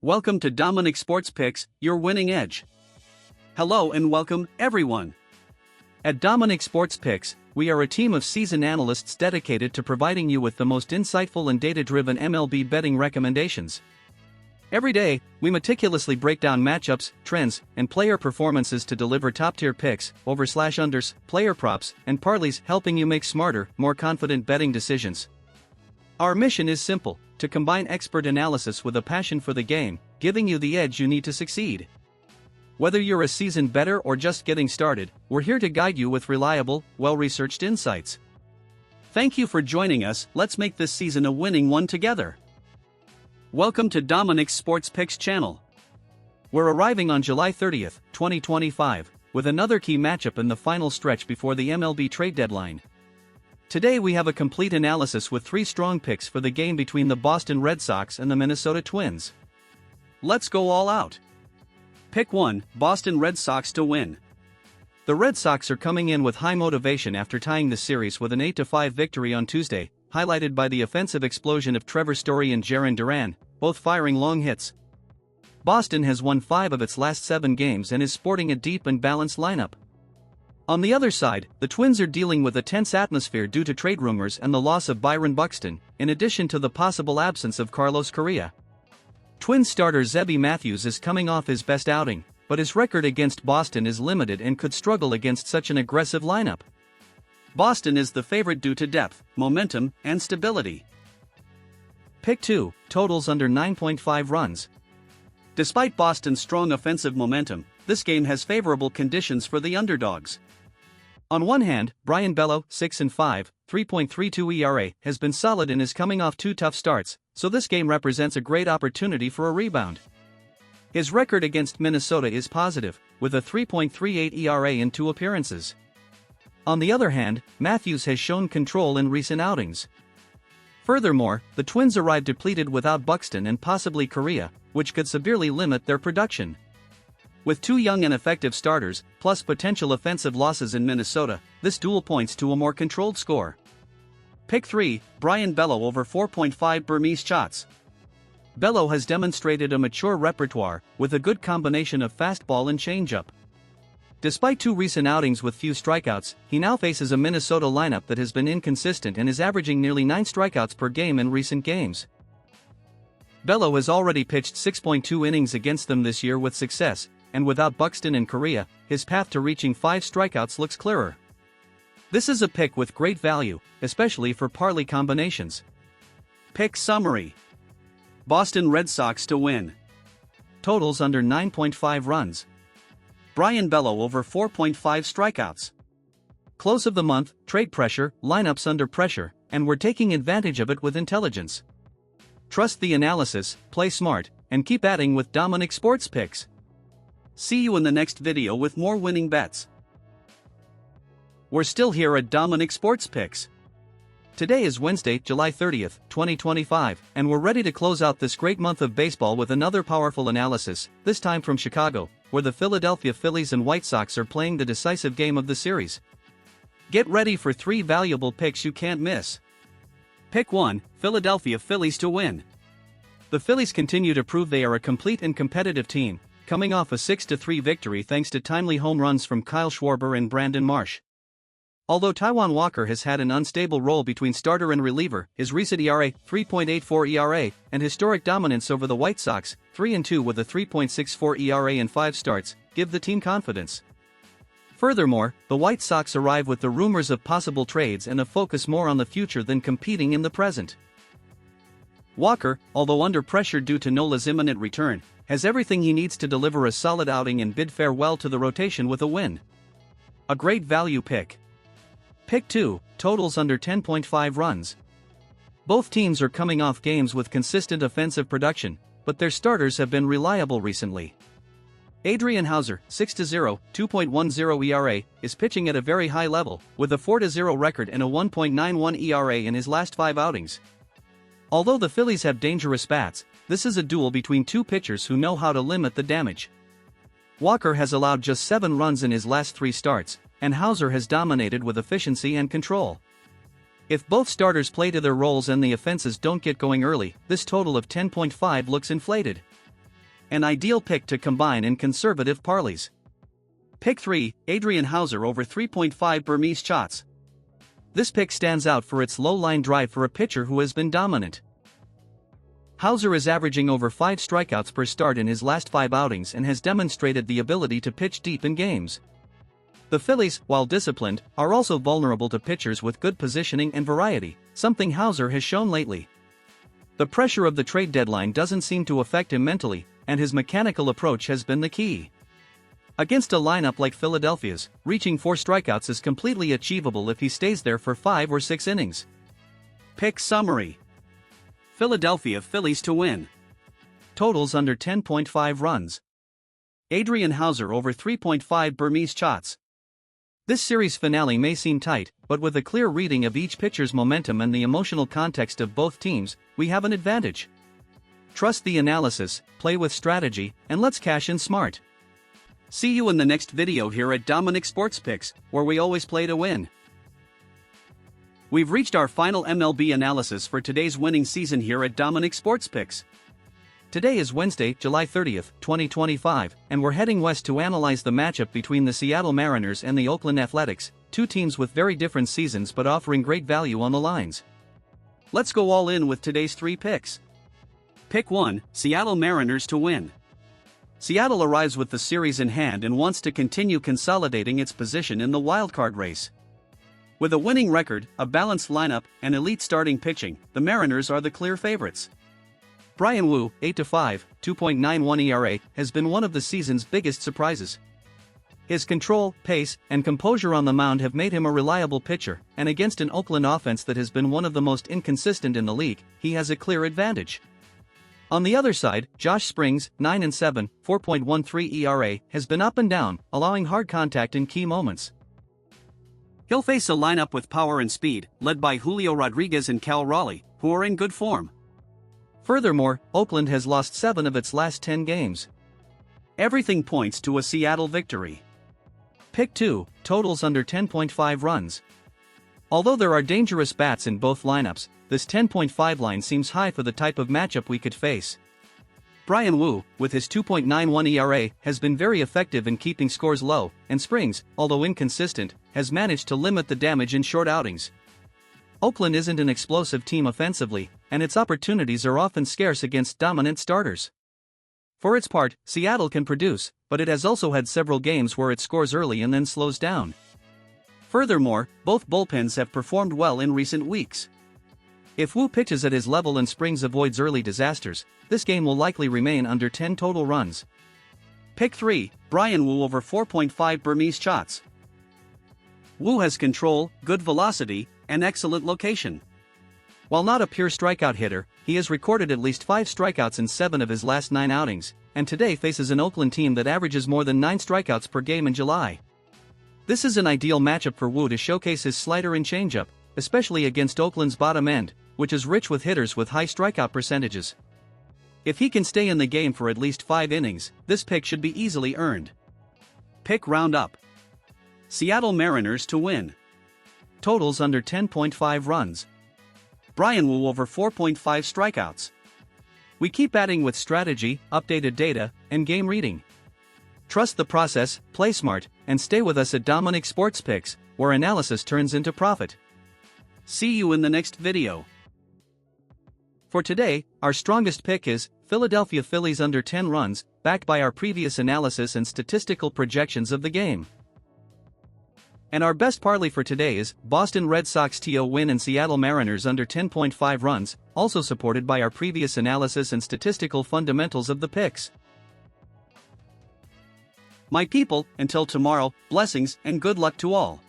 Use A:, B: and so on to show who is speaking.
A: Welcome to Dominic Sports Picks, your winning edge. Hello and welcome, everyone. At Dominic Sports Picks, we are a team of seasoned analysts dedicated to providing you with the most insightful and data-driven MLB betting recommendations. Every day, we meticulously break down matchups, trends, and player performances to deliver top-tier picks, over/unders, player props, and parlays, helping you make smarter, more confident betting decisions. Our mission is simple: to combine expert analysis with a passion for the game, giving you the edge you need to succeed. Whether you're a seasoned bettor or just getting started, we're here to guide you with reliable, well-researched insights. Thank you for joining us. Let's make this season a winning one together. Welcome to Dominic's Sports Picks channel. We're arriving on July 30th, 2025, with another key matchup in the final stretch before the MLB trade deadline. Today we have a complete analysis with three strong picks for the game between the Boston Red Sox and the Minnesota Twins. Let's go all out. Pick 1, Boston Red Sox to win. The Red Sox are coming in with high motivation after tying the series with an 8-5 victory on Tuesday, highlighted by the offensive explosion of Trevor Story and Jarren Duran, both firing long hits. Boston has won 5 of its last 7 games and is sporting a deep and balanced lineup. On the other side, the Twins are dealing with a tense atmosphere due to trade rumors and the loss of Byron Buxton, in addition to the possible absence of Carlos Correa. Twins starter Zebby Matthews is coming off his best outing, but his record against Boston is limited and could struggle against such an aggressive lineup. Boston is the favorite due to depth, momentum, and stability. Pick 2, totals under 9.5 runs. Despite Boston's strong offensive momentum, this game has favorable conditions for the underdogs. On one hand, Brayan Bello, 6-5, 3.32 ERA, has been solid and is coming off 2 tough starts, so this game represents a great opportunity for a rebound. His record against Minnesota is positive, with a 3.38 ERA in 2 appearances. On the other hand, Matthews has shown control in recent outings. Furthermore, the Twins arrive depleted without Buxton and possibly Correa, which could severely limit their production. With 2 young and effective starters, plus potential offensive losses in Minnesota, this duel points to a more controlled score. Pick 3, Brayan Bello over 4.5 Burmese shots. Bello has demonstrated a mature repertoire, with a good combination of fastball and changeup. Despite 2 recent outings with few strikeouts, he now faces a Minnesota lineup that has been inconsistent and is averaging nearly 9 strikeouts per game in recent games. Bello has already pitched 6.2 innings against them this year with success, and without Buxton and Correa, his path to reaching 5 strikeouts looks clearer. This is a pick with great value, especially for parlay combinations. Pick summary: Boston Red Sox to win. Totals under 9.5 runs. Brayan Bello over 4.5 strikeouts. Close of the month, trade pressure, lineups under pressure, and we're taking advantage of it with intelligence. Trust the analysis, play smart, and keep adding with Dominic Sports Picks. See you in the next video with more winning bets. We're still here at Dominic Sports Picks. Today is Wednesday, July 30th, 2025, and we're ready to close out this great month of baseball with another powerful analysis, this time from Chicago, where the Philadelphia Phillies and White Sox are playing the decisive game of the series. Get ready for 3 valuable picks you can't miss. Pick 1, Philadelphia Phillies to win. The Phillies continue to prove they are a complete and competitive team, coming off a 6-3 victory thanks to timely home runs from Kyle Schwarber and Brandon Marsh. Although Taijuan Walker has had an unstable role between starter and reliever, his recent ERA, 3.84 ERA, and historic dominance over the White Sox, 3-2 with a 3.64 ERA in 5 starts, give the team confidence. Furthermore, the White Sox arrive with the rumors of possible trades and a focus more on the future than competing in the present. Walker, although under pressure due to Nola's imminent return, has everything he needs to deliver a solid outing and bid farewell to the rotation with a win. A great value pick. Pick 2, totals under 10.5 runs. Both teams are coming off games with consistent offensive production, but their starters have been reliable recently. Adrian Hauser, 6-0, 2.10 ERA, is pitching at a very high level, with a 4-0 record and a 1.91 ERA in his last 5 outings. Although the Phillies have dangerous bats, this is a duel between 2 pitchers who know how to limit the damage. Walker has allowed just 7 runs in his last 3 starts, and Hauser has dominated with efficiency and control. If both starters play to their roles and the offenses don't get going early, this total of 10.5 looks inflated. an ideal pick to combine in conservative parlays. Pick 3, Adrian Hauser over 3.5 Burmese shots. This pick stands out for its low-line drive for a pitcher who has been dominant. Hauser is averaging over 5 strikeouts per start in his last 5 outings and has demonstrated the ability to pitch deep in games. The Phillies, while disciplined, are also vulnerable to pitchers with good positioning and variety, something Hauser has shown lately. The pressure of the trade deadline doesn't seem to affect him mentally, and his mechanical approach has been the key. Against a lineup like Philadelphia's, reaching 4 strikeouts is completely achievable if he stays there for 5 or 6 innings. Pick summary: Philadelphia Phillies to win. Totals under 10.5 runs. Adrian Hauser over 3.5 Burmese shots. This series finale may seem tight, but with a clear reading of each pitcher's momentum and the emotional context of both teams, we have an advantage. Trust the analysis, play with strategy, and let's cash in smart. See you in the next video here at Dominic Sports Picks, where we always play to win. We've reached our final MLB analysis for today's winning season here at Dominic Sports Picks. Today is Wednesday, July 30th, 2025, and we're heading west to analyze the matchup between the Seattle Mariners and the Oakland Athletics, two teams with very different seasons but offering great value on the lines. Let's go all in with today's 3 picks. Pick 1, Seattle Mariners to win. Seattle arrives with the series in hand and wants to continue consolidating its position in the wildcard race. With a winning record, a balanced lineup, and elite starting pitching, the Mariners are the clear favorites. Bryan Woo, 8-5, 2.91 ERA, has been one of the season's biggest surprises. His control, pace, and composure on the mound have made him a reliable pitcher, and against an Oakland offense that has been one of the most inconsistent in the league, he has a clear advantage. On the other side, Josh Springs, 9-7, 4.13 ERA, has been up and down, allowing hard contact in key moments. He'll face a lineup with power and speed, led by Julio Rodriguez and Cal Raleigh, who are in good form. Furthermore, Oakland has lost 7 of its last 10 games. Everything points to a Seattle victory. Pick 2, totals under 10.5 runs. Although there are dangerous bats in both lineups, this 10.5 line seems high for the type of matchup we could face. Bryan Woo, with his 2.91 ERA, has been very effective in keeping scores low, and Springs, although inconsistent, has managed to limit the damage in short outings. Oakland isn't an explosive team offensively, and its opportunities are often scarce against dominant starters. For its part, Seattle can produce, but it has also had several games where it scores early and then slows down. Furthermore, both bullpens have performed well in recent weeks. If Woo pitches at his level and Springs avoids early disasters, this game will likely remain under 10 total runs. Pick 3, Bryan Woo over 4.5 Burmese shots. Woo has control, good velocity, and excellent location. While not a pure strikeout hitter, he has recorded at least 5 strikeouts in 7 of his last 9 outings, and today faces an Oakland team that averages more than 9 strikeouts per game in July. This is an ideal matchup for Woo to showcase his slider and changeup, especially against Oakland's bottom end, which is rich with hitters with high strikeout percentages. If he can stay in the game for at least 5 innings, this pick should be easily earned. Pick roundup: Seattle Mariners to win. Totals under 10.5 runs. Bryan Woo over 4.5 strikeouts. We keep adding with strategy, updated data, and game reading. Trust the process, play smart, and stay with us at Dominic Sports Picks, where analysis turns into profit. See you in the next video. For today, our strongest pick is Philadelphia Phillies under 10 runs, backed by our previous analysis and statistical projections of the game. And our best parlay for today is Boston Red Sox TO win and Seattle Mariners under 10.5 runs, also supported by our previous analysis and statistical fundamentals of the picks. My people, until tomorrow, blessings and good luck to all.